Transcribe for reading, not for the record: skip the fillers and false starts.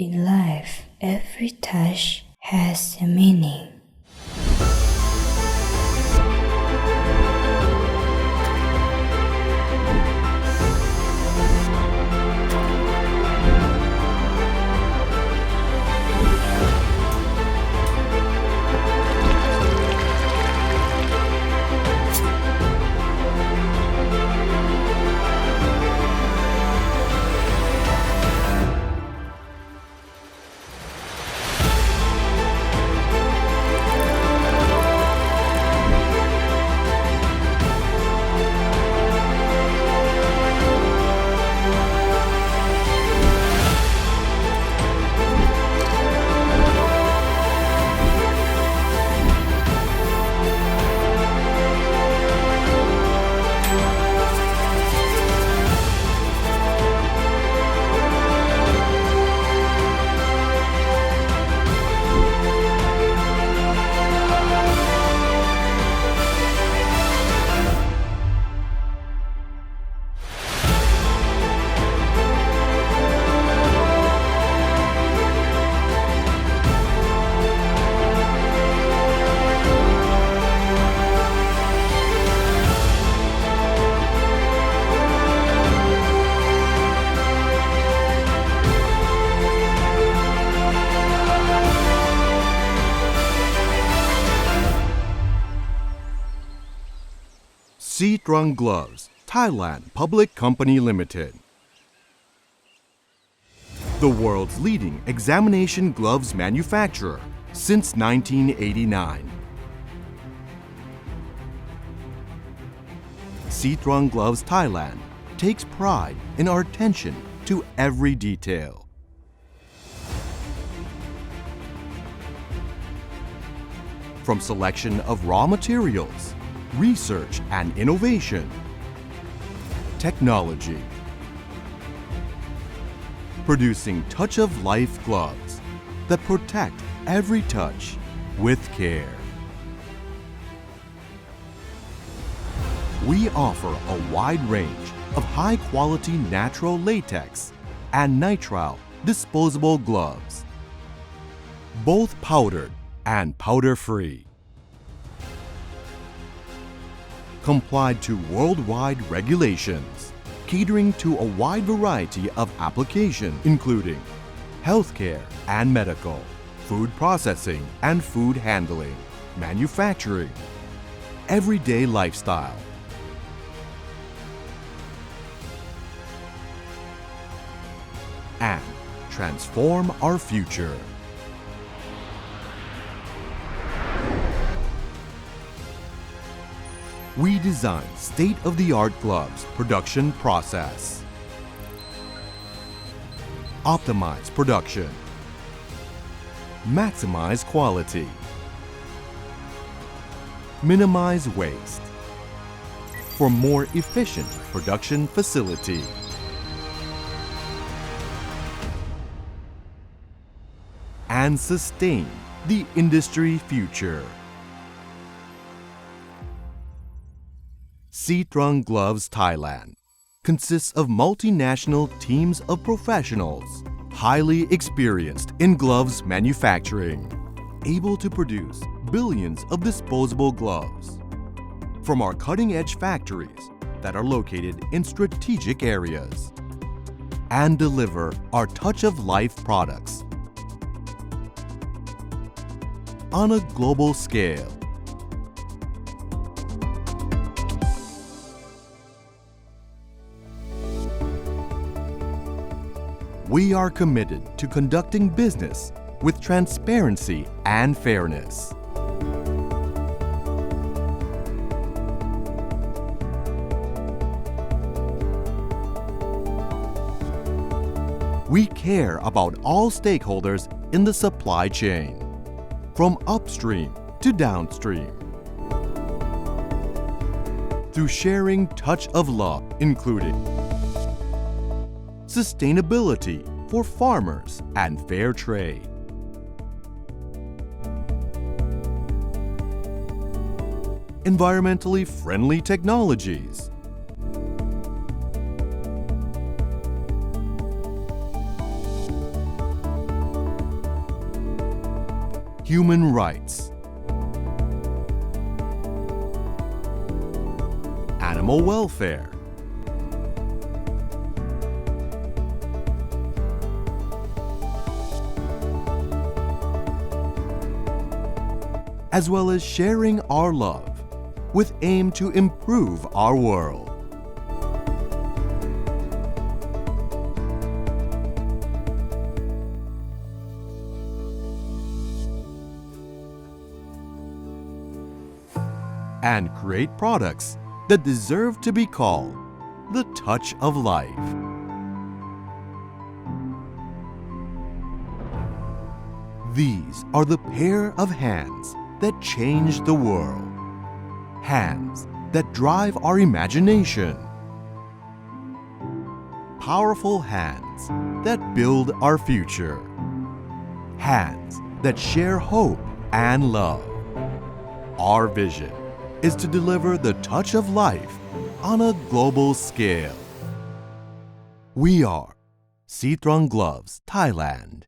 In life, every touch has a meaning. Trang Gloves, Thailand Public Company Limited. The world's leading examination gloves manufacturer since 1989. Trang Gloves Thailand takes pride in our attention to every detail. From selection of raw materials, research and innovation, technology, producing touch-of-life gloves that protect every touch with care. We offer a wide range of high-quality natural latex and nitrile disposable gloves, both powdered and powder-free. Complied to worldwide regulations, catering to a wide variety of applications including healthcare and medical, food processing and food handling, manufacturing, everyday lifestyle, and transform our future. We design state-of-the-art gloves production process. Optimize production. Maximize quality. Minimize waste. For more efficient production facility. And sustain the industry future. Trang Gloves Thailand consists of multinational teams of professionals, highly experienced in gloves manufacturing, able to produce billions of disposable gloves from our cutting-edge factories that are located in strategic areas, and deliver our touch-of-life products on a global scale. We are committed to conducting business with transparency and fairness. We care about all stakeholders in the supply chain, from upstream to downstream, through sharing touch of love, including sustainability for farmers and fair trade, environmentally friendly technologies, human rights, animal welfare, as well as sharing our love with aim to improve our world. And create products that deserve to be called the touch of life. These are the pair of hands that change the world. Hands that drive our imagination. Powerful hands that build our future. Hands that share hope and love. Our vision is to deliver the touch of life on a global scale. We are Trang Gloves, Thailand.